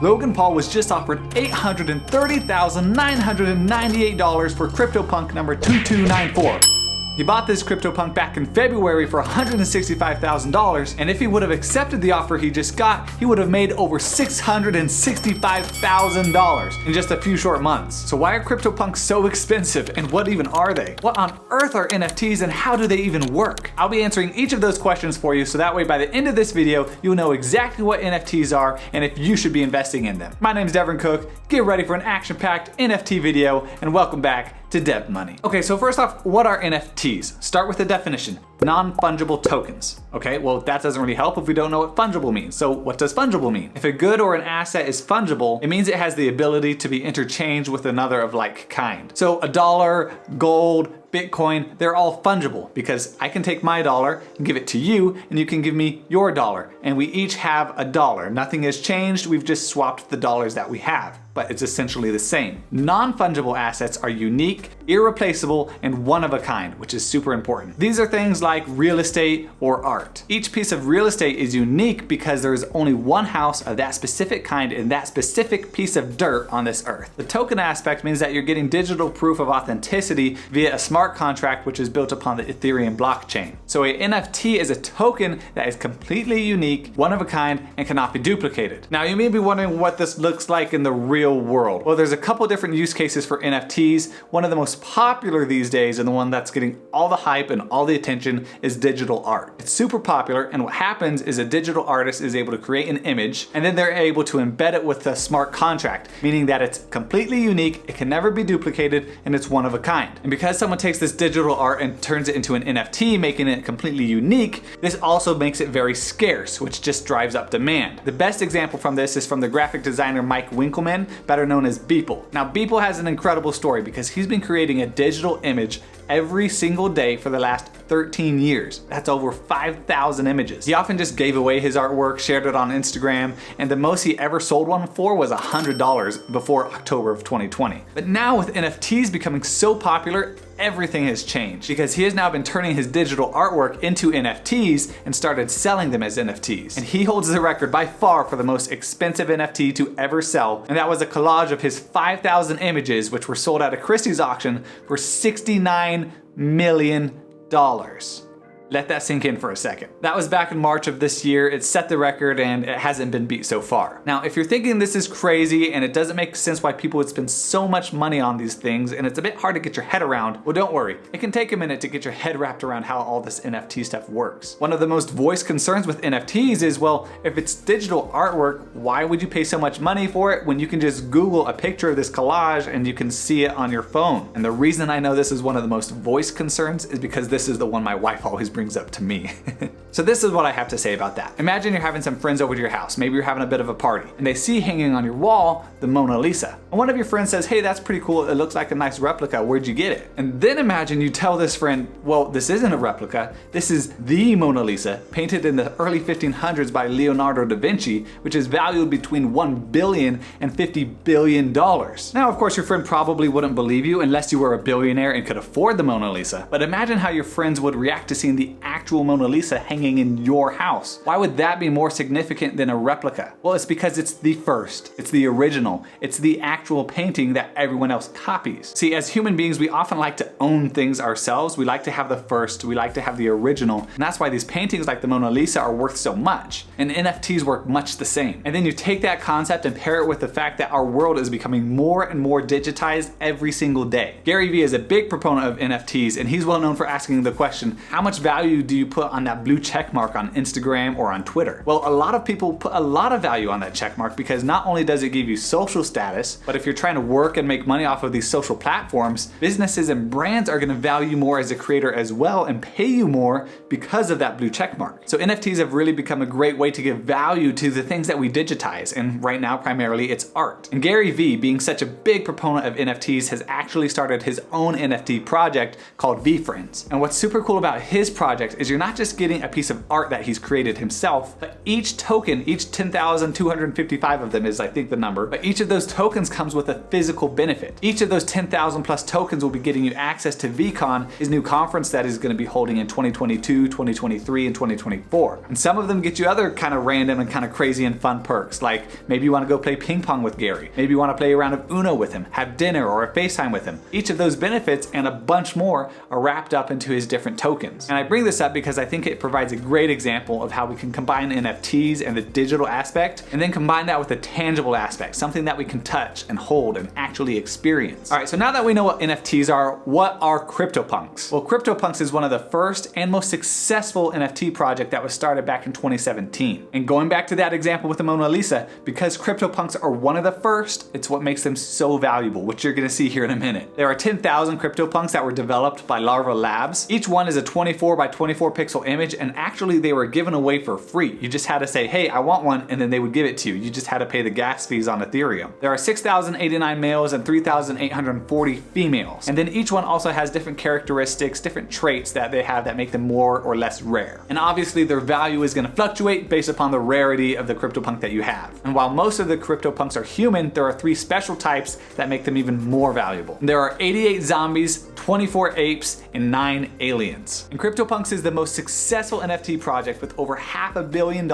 Logan Paul was just offered $830,998 for Cryptopunk number 2294. He bought this Cryptopunk back in February for $165,000, and if he would have accepted the offer he just got, he would have made over $665,000 in just a few short months. So why are CryptoPunks so expensive, and what even are they? What on earth are NFTs, and how do they even work? I'll be answering each of those questions for you, so that way by the end of this video, you'll know exactly what NFTs are and if you should be investing in them. My name is Devin Cook. Get ready for an action-packed NFT video, and welcome back to Dev Money. Okay, so first off, what are NFTs? Start with the definition. Non-fungible tokens. Okay, well that doesn't really help if we don't know what fungible means. So what does fungible mean? If a good or an asset is fungible, it means it has the ability to be interchanged with another of like kind. So a dollar, gold, Bitcoin, they're all fungible because I can take my dollar and give it to you, and you can give me your dollar, and we each have a dollar. Nothing has changed, we've just swapped the dollars that we have, but it's essentially the same. Non-fungible assets are unique, irreplaceable, and one of a kind, which is super important. These are things like real estate or art. Each piece of real estate is unique because there is only one house of that specific kind in that specific piece of dirt on this earth. The token aspect means that you're getting digital proof of authenticity via a smart contract which is built upon the Ethereum blockchain. So a NFT is a token that is completely unique, one of a kind, and cannot be duplicated. Now you may be wondering what this looks like in the real world. Well, there's a couple different use cases for NFTs. One of the most popular these days, and the one that's getting all the hype and all the attention, is digital art. It's super popular, and what happens is a digital artist is able to create an image, and then they're able to embed it with a smart contract, meaning that it's completely unique, it can never be duplicated, and it's one of a kind. And because someone takes this digital art and turns it into an NFT, making it completely unique, this also makes it very scarce, which just drives up demand. The best example from this is from the graphic designer Mike Winkelmann, better known as Beeple. Now Beeple has an incredible story because he's been creating a digital image every single day for the last 13 years. That's over 5,000 images. He often just gave away his artwork, shared it on Instagram, and the most he ever sold one for was $100 before October of 2020. But now with NFTs becoming so popular, everything has changed because he has now been turning his digital artwork into NFTs and started selling them as NFTs. And he holds the record by far for the most expensive NFT to ever sell, and that was a collage of his 5,000 images, which were sold at a Christie's auction for $69 million. Let that sink in for a second. That was back in March of this year. It set the record and it hasn't been beat so far. Now, if you're thinking this is crazy and it doesn't make sense why people would spend so much money on these things and it's a bit hard to get your head around, well, don't worry. It can take a minute to get your head wrapped around how all this NFT stuff works. One of the most voiced concerns with NFTs is, well, if it's digital artwork, why would you pay so much money for it when you can just Google a picture of this collage and you can see it on your phone? And the reason I know this is one of the most voiced concerns is because this is the one my wife always brings up to me. So this is what I have to say about that. Imagine you're having some friends over to your house. Maybe you're having a bit of a party and they see hanging on your wall the Mona Lisa. And one of your friends says, hey, that's pretty cool. It looks like a nice replica. Where'd you get it? And then imagine you tell this friend, well, this isn't a replica. This is the Mona Lisa, painted in the early 1500s by Leonardo da Vinci, which is valued between $1 billion and $50 billion. Now, of course, your friend probably wouldn't believe you unless you were a billionaire and could afford the Mona Lisa. But imagine how your friends would react to seeing the actual Mona Lisa hanging in your house. Why would that be more significant than a replica? Well, it's because it's the first, it's the original, it's the actual painting that everyone else copies. See, as human beings, we often like to own things ourselves. We like to have the first, we like to have the original, and that's why these paintings like the Mona Lisa are worth so much. And NFTs work much the same. And then you take that concept and pair it with the fact that our world is becoming more and more digitized every single day. Gary Vee is a big proponent of NFTs, and he's well known for asking the question, how much value do you put on that blue check mark on Instagram or on Twitter? Well, a lot of people put a lot of value on that check mark because not only does it give you social status, but if you're trying to work and make money off of these social platforms, businesses and brands are going to value more as a creator as well and pay you more because of that blue check mark. So NFTs have really become a great way to give value to the things that we digitize, and right now primarily it's art. And Gary Vee, being such a big proponent of NFTs, has actually started his own NFT project called VeeFriends. And what's super cool about his project project is you're not just getting a piece of art that he's created himself, but each token, each 10,255 of them is I think the number, but each of those tokens comes with a physical benefit. Each of those 10,000 plus tokens will be getting you access to VCon, his new conference that he's going to be holding in 2022, 2023, and 2024. And some of them get you other kind of random and kind of crazy and fun perks, like maybe you want to go play ping pong with Gary, maybe you want to play a round of Uno with him, have dinner or a FaceTime with him. Each of those benefits and a bunch more are wrapped up into his different tokens. And I bring this up because I think it provides a great example of how we can combine NFTs and the digital aspect, and then combine that with the tangible aspect, something that we can touch and hold and actually experience. All right, so now that we know what NFTs are, what are Cryptopunks? Well, Cryptopunks is one of the first and most successful NFT project that was started back in 2017. And going back to that example with the Mona Lisa, because Cryptopunks are one of the first, it's what makes them so valuable, which you're gonna see here in a minute. There are 10,000 Cryptopunks that were developed by Larva Labs. Each one is a 24 by 24 pixel image, and actually they were given away for free. You just had to say, hey, I want one, and then they would give it to you. You just had to pay the gas fees on Ethereum. There are 6,089 males and 3,840 females. And then each one also has different characteristics, different traits that they have that make them more or less rare. And obviously their value is gonna fluctuate based upon the rarity of the Cryptopunk that you have. And while most of the Cryptopunks are human, there are 3 special types that make them even more valuable. And there are 88 zombies, 24 apes, and 9 aliens. And Cryptopunks is the most successful NFT project with over $500 million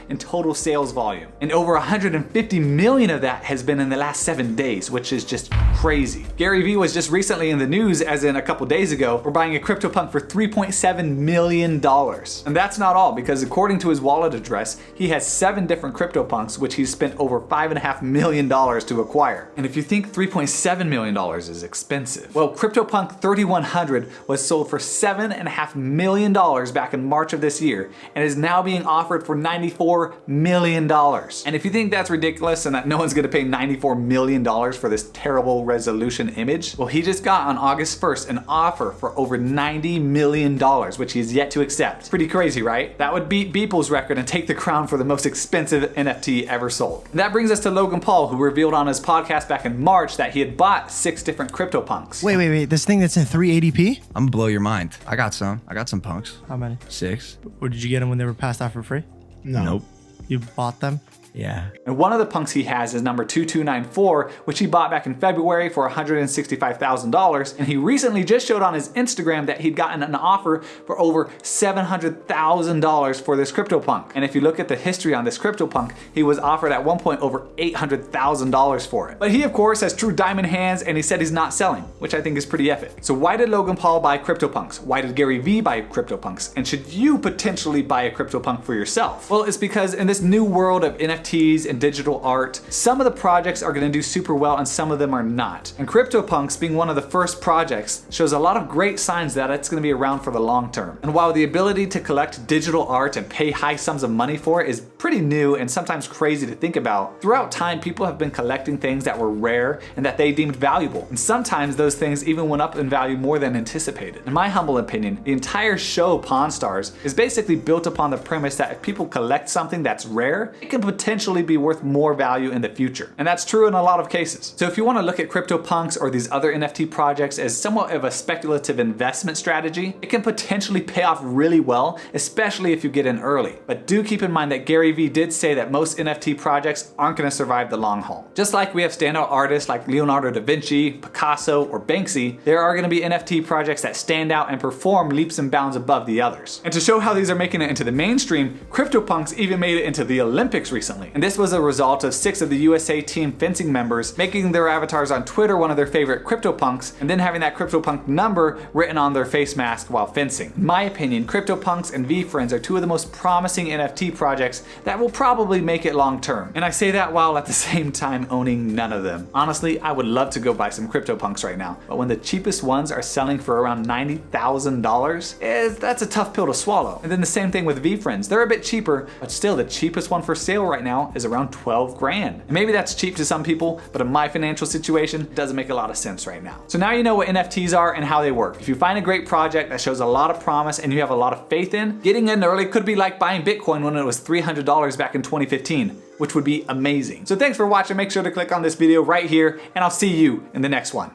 in total sales volume. And over 150 million of that has been in the last 7 days, which is just crazy. Gary Vee was just recently in the news, as in a couple days ago, for buying a Cryptopunk for $3.7 million. And that's not all, because according to his wallet address, he has 7 different Cryptopunks, which he's spent over $5.5 million to acquire. And if you think $3.7 million is expensive, well, Cryptopunk 3100 was sold for $7.5 million back in March of this year, and is now being offered for $94 million. And if you think that's ridiculous and that no one's gonna pay $94 million for this terrible resolution image, well, he just got on August 1st an offer for over $90 million, which he's yet to accept. Pretty crazy, right? That would beat Beeple's record and take the crown for the most expensive NFT ever sold. And that brings us to Logan Paul, who revealed on his podcast back in March that he had bought 6 different Cryptopunks. Wait, this thing that's in 380p? I'm gonna blow your mind. I got some punks. How many? 6. Or did you get them when they were passed out for free? No. Nope. You bought them? Yeah. And one of the punks he has is number 2294, which he bought back in February for $165,000. And he recently just showed on his Instagram that he'd gotten an offer for over $700,000 for this Cryptopunk. And if you look at the history on this Cryptopunk, he was offered at one point over $800,000 for it. But he of course has true diamond hands, and he said he's not selling, which I think is pretty epic. So why did Logan Paul buy Cryptopunks? Why did Gary Vee buy Cryptopunks? And should you potentially buy a Cryptopunk for yourself? Well, it's because in this new world of NFTs and digital art, some of the projects are gonna do super well and some of them are not. And Cryptopunks, being one of the first projects, shows a lot of great signs that it's gonna be around for the long term. And while the ability to collect digital art and pay high sums of money for it is pretty new and sometimes crazy to think about, throughout time people have been collecting things that were rare and that they deemed valuable. And sometimes those things even went up in value more than anticipated. In my humble opinion, the entire show Pawn Stars is basically built upon the premise that if people collect something that's rare, it can potentially be worth more value in the future. And that's true in a lot of cases. So if you want to look at Cryptopunks or these other NFT projects as somewhat of a speculative investment strategy, it can potentially pay off really well, especially if you get in early. But do keep in mind that Gary Vee did say that most NFT projects aren't going to survive the long haul. Just like we have standout artists like Leonardo da Vinci, Picasso, or Banksy, there are going to be NFT projects that stand out and perform leaps and bounds above the others. And to show how these are making it into the mainstream, Cryptopunks even made it into the Olympics recently. And this was a result of 6 of the USA team fencing members making their avatars on Twitter one of their favorite Cryptopunks, and then having that Cryptopunk number written on their face mask while fencing. In my opinion, Cryptopunks and VeeFriends are 2 of the most promising NFT projects that will probably make it long term. And I say that while at the same time owning none of them. Honestly, I would love to go buy some Cryptopunks right now, but when the cheapest ones are selling for around $90,000, that's a tough pill to swallow. And then the same thing with VeeFriends. They're a bit cheaper, but still the cheapest one for sale right now is around 12 grand. And maybe that's cheap to some people, but in my financial situation, it doesn't make a lot of sense right now. So now you know what NFTs are and how they work. If you find a great project that shows a lot of promise and you have a lot of faith in, getting in early could be like buying Bitcoin when it was $300 back in 2015, which would be amazing. So thanks for watching. Make sure to click on this video right here, and I'll see you in the next one.